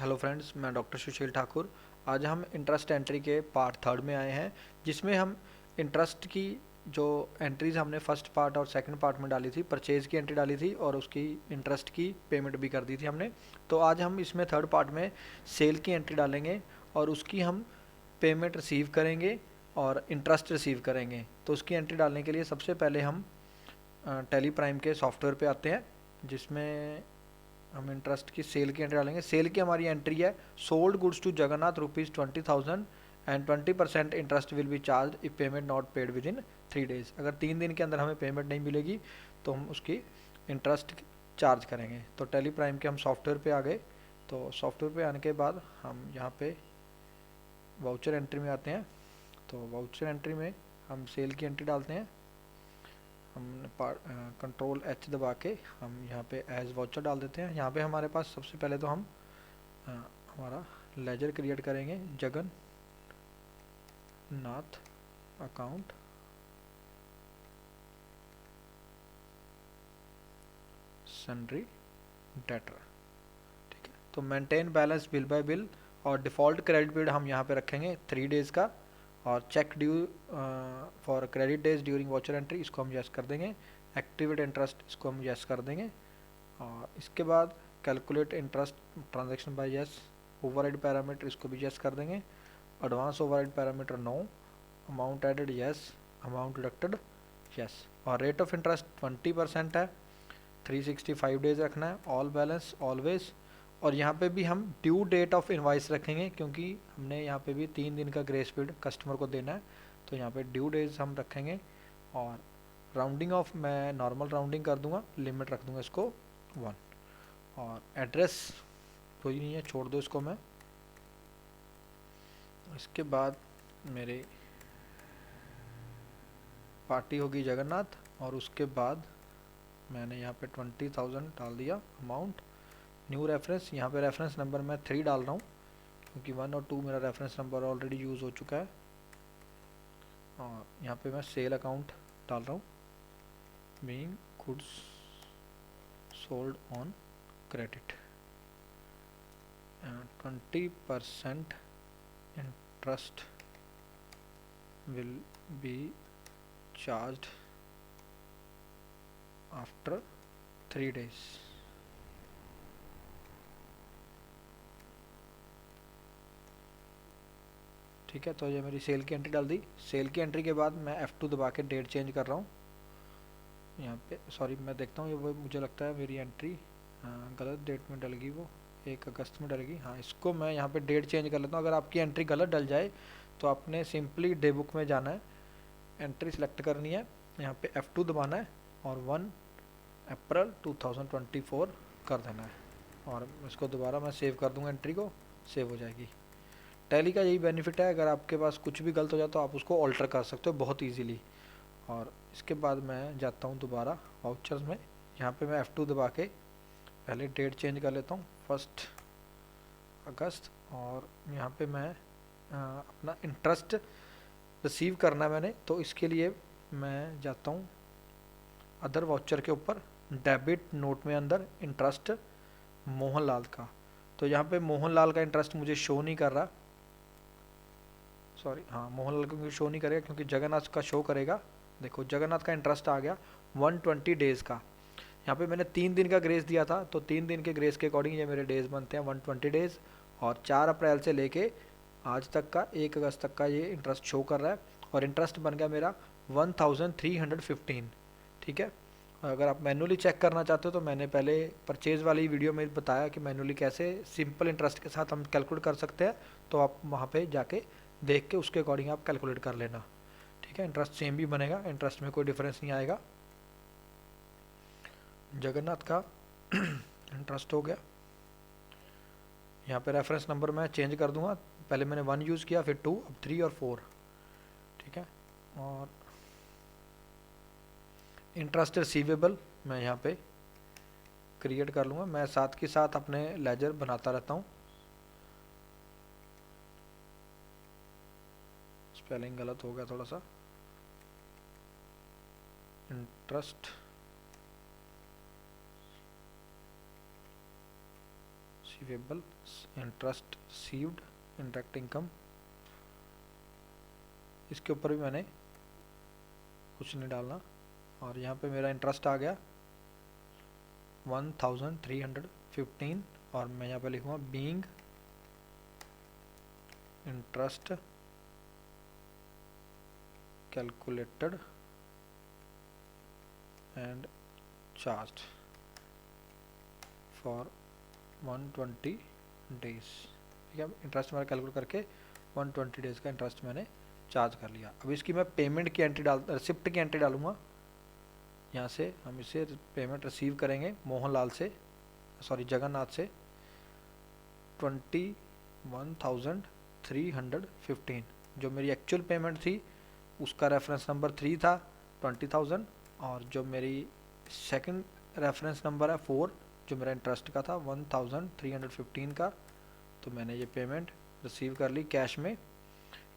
Hello friends, मैं doctor सुशील ठाकुर। आज हम इंटरेस्ट एंट्री के पार्ट थर्ड में आए हैं, जिसमें हम इंटरेस्ट की जो एंट्रीज हमने फर्स्ट पार्ट और सेकंड पार्ट में डाली थी, परचेज़ की एंट्री डाली थी और उसकी इंटरेस्ट की पेमेंट भी कर दी थी हमने। तो आज हम इसमें थर्ड पार्ट में सेल की एंट्री डालेंगे और उसकी हम पेमेंट रिसीव करेंगे और इंटरेस्ट रिसीव करेंगे। तो उसकी एंट्री डालने के लिए सबसे पहले हम टैली प्राइम के सॉफ्टवेयर पे आते हैं, जिसमें हम इंटरेस्ट की सेल की एंट्री डालेंगे। सेल की हमारी एंट्री है sold goods to Jagannath ₹20,000 and 20% interest will be charge if payment not paid within 3 days। अगर 3 दिन के अंदर हमें पेमेंट नहीं मिलेगी तो हम उसकी इंटरेस्ट चार्ज करेंगे। तो टेली प्राइम के हम सॉफ्टवेयर पे आ गए। तो सॉफ्टवेयर पे आने के बाद हम यहाँ पे वाउचर एंट्री में आते हैं। तो वाउचर एंट्री में हम सेल की एंट्री डालते हैं। हम कंट्रोल एच दबा के हम यहाँ पे एज वाउचर डाल देते हैं। यहाँ पे हमारे पास सबसे पहले तो हम हमारा लेजर क्रिएट करेंगे, जगन्नाथ अकाउंट सन्ड्री डेटर। ठीक है, तो maintain balance bill by bill और डिफ़ॉल्ट क्रेडिट पीरियड हम यहाँ पे रखेंगे 3 days का, और check due for credit days during voucher entry, इसको हम यस कर देंगे। एक्टिवेट इंटरेस्ट, इसको हम यस कर देंगे। और इसके बाद calculate interest transaction by yes. Override parameter, इसको भी यस कर देंगे। Advance override parameter no. Amount added yes, amount deducted yes. और रेट ऑफ इंटरेस्ट 20% है। 365 डेज रखना है। All balance always. और यहाँ पे भी हम ड्यू डेट ऑफ इनवाइस रखेंगे, क्योंकि हमने यहाँ पे भी 3 दिन का ग्रेस पीरियड कस्टमर को देना है। तो यहाँ पे ड्यू डेज हम रखेंगे। और राउंडिंग ऑफ मैं नॉर्मल राउंडिंग कर दूंगा, लिमिट रख दूंगा इसको 1। और एड्रेस कोई नहीं है, छोड़ दो इसको मैं। इसके बाद मेरे पार्टी होगी जगन्नाथ, और उसके बाद मैंने यहाँ पे 20,000 डाल दिया अमाउंट। न्यू रेफरेंस, यहाँ पे रेफरेंस नंबर मैं 3 डाल रहा हूँ, क्योंकि 1 और 2 मेरा रेफरेंस नंबर ऑलरेडी यूज़ हो चुका है। और यहाँ पे मैं सेल अकाउंट डाल रहा हूँ, being goods sold on credit. 20% interest will be charged after 3 days। ठीक है, तो ये मेरी सेल की एंट्री डाल दी। सेल की एंट्री के बाद मैं F2 दबा के डेट चेंज कर रहा हूँ। यहाँ पे सॉरी, मैं देखता हूँ ये वो मुझे लगता है मेरी एंट्री गलत डेट में डल गई, वो 1 अगस्त में डल गई। हाँ, इसको मैं यहाँ पे डेट चेंज कर लेता हूँ। अगर आपकी एंट्री गलत डल जाए तो आपने सिंपली डे बुक में जाना है, एंट्री सेलेक्ट करनी है, यहाँ पे F2 दबाना है और 1 अप्रैल 2024 कर देना है। और इसको दोबारा मैं सेव कर दूँगा, एंट्री को सेव हो जाएगी। टैली का यही बेनिफिट है, अगर आपके पास कुछ भी गलत हो जाए तो आप उसको ऑल्टर कर सकते हो बहुत ईजीली। और इसके बाद मैं जाता हूँ दोबारा वाउचर्स में। यहाँ पे मैं F2 दबा के पहले डेट चेंज कर लेता हूँ 1 अगस्त। और यहाँ पे मैं अपना इंटरेस्ट रिसीव करना है मैंने, तो इसके लिए मैं जाता हूँ अदर वाउचर के ऊपर, डेबिट नोट में अंदर इंटरेस्ट मोहनलाल का। तो यहाँ पे मोहनलाल का इंटरेस्ट मुझे शो नहीं कर रहा, सॉरी, हाँ मोहनलाल का शो नहीं करेगा, क्योंकि जगन्नाथ का शो करेगा। देखो जगन्नाथ का इंटरेस्ट आ गया 120 डेज़ का। यहाँ पे मैंने 3 दिन का ग्रेस दिया था, तो 3 दिन के ग्रेस के अकॉर्डिंग ये मेरे डेज़ बनते हैं 120 डेज़। और 4 अप्रैल से लेके आज तक का 1 अगस्त तक का ये इंटरेस्ट शो कर रहा है। और इंटरेस्ट बन गया मेरा 1315। ठीक है, और अगर आप मैनुअली चेक करना चाहते हो तो मैंने पहले परचेज़ वाली वीडियो में बताया कि मैनुअली कैसे सिंपल इंटरेस्ट के साथ हम कैलकुलेट कर सकते हैं। तो आप वहाँ पे जाके देख के उसके अकॉर्डिंग आप कैलकुलेट कर लेना। ठीक है, इंटरेस्ट सेम भी बनेगा, इंटरेस्ट में कोई डिफरेंस नहीं आएगा। जगन्नाथ का इंटरेस्ट हो गया। यहाँ पे रेफरेंस नंबर मैं चेंज कर दूंगा, पहले मैंने 1 यूज़ किया, फिर 2, अब 3 और 4। ठीक है, और इंटरेस्ट रिसीवेबल मैं यहाँ पे क्रिएट कर लूँगा। मैं साथ के साथ अपने लेजर बनाता रहता हूँ। स्पेलिंग गलत हो गया थोड़ा सा। Interest receivable, interest received, indirect income, इसके ऊपर भी मैंने कुछ नहीं डालना। और यहाँ पे मेरा इंटरेस्ट आ गया 1315 और मैं यहाँ पे लिखूँगा being interest calculated and charged for 120 days. ठीक है, इंटरेस्ट मेरा कैलकुलेट करके 120 डेज का इंटरेस्ट मैंने चार्ज कर लिया। अब इसकी मैं पेमेंट की एंट्री रिसिप्ट की एंट्री डालूंगा। यहाँ से हम इसे पेमेंट रिसीव करेंगे मोहनलाल से, सॉरी जगन्नाथ से 21,315। जो मेरी एक्चुअल पेमेंट थी उसका रेफरेंस नंबर 3 था 20,000, और जो मेरी सेकंड रेफरेंस नंबर है 4 जो मेरा इंटरेस्ट का था 1,315 का। तो मैंने ये पेमेंट रिसीव कर ली कैश में।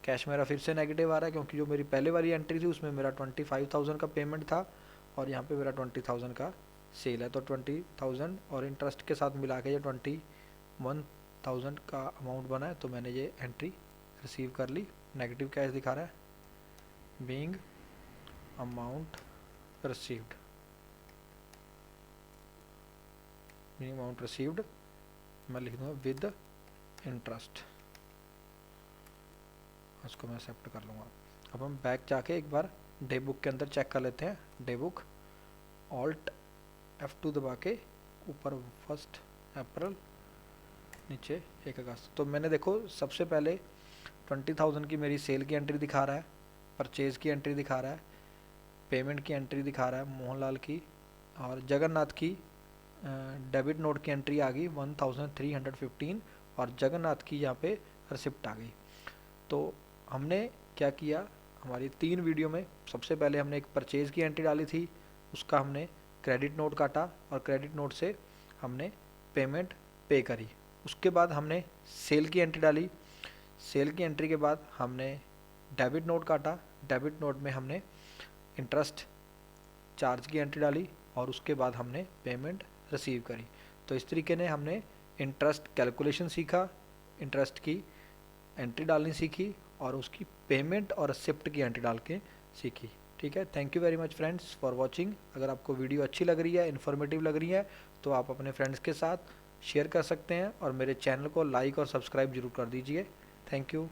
कैश मेरा फिर से नेगेटिव आ रहा है क्योंकि जो मेरी पहले वाली एंट्री थी उसमें मेरा 25,000 का पेमेंट था और यहाँ पे मेरा 20,000 का सेल है। तो 20,000 और इंटरेस्ट के साथ मिला के ये 21,000 का अमाउंट बना है। तो मैंने ये एंट्री रिसीव कर ली। नेगेटिव कैश दिखा रहा है, being amount received, being amount received मैं लिख दूँगा विद इंटरेस्ट, उसको मैं एक्सेप्ट कर लूँगा। अब हम बैक जाके एक बार डे बुक के अंदर चेक कर लेते हैं। डे बुक ऑल्ट F2 दबा के ऊपर 1 अप्रैल नीचे 1 अगस्त। तो मैंने देखो सबसे पहले 20,000 की मेरी सेल की एंट्री दिखा रहा है, परचेज़ की एंट्री दिखा रहा है, पेमेंट की एंट्री दिखा रहा है मोहनलाल की, और जगन्नाथ की डेबिट नोट की एंट्री आ गई 1,315 और जगन्नाथ की यहाँ पे रिसिप्ट आ गई। तो हमने क्या किया, हमारी 3 वीडियो में सबसे पहले हमने एक परचेज़ की एंट्री डाली थी, उसका हमने क्रेडिट नोट काटा और क्रेडिट नोट से हमने पेमेंट पे करी। उसके बाद हमने सेल की एंट्री डाली, सेल की एंट्री के बाद हमने डेबिट नोट काटा, डेबिट नोट में हमने इंटरेस्ट चार्ज की एंट्री डाली और उसके बाद हमने पेमेंट रिसीव करी। तो इस तरीके ने हमने इंटरेस्ट कैलकुलेशन सीखा, इंटरेस्ट की एंट्री डालनी सीखी और उसकी पेमेंट और रिसिप्ट की एंट्री डाल के सीखी। ठीक है, thank you very much friends for watching. अगर आपको वीडियो अच्छी लग रही है, इन्फॉर्मेटिव लग रही है, तो आप अपने फ्रेंड्स के साथ शेयर कर सकते हैं और मेरे चैनल को लाइक और सब्सक्राइब जरूर कर दीजिए। Thank you.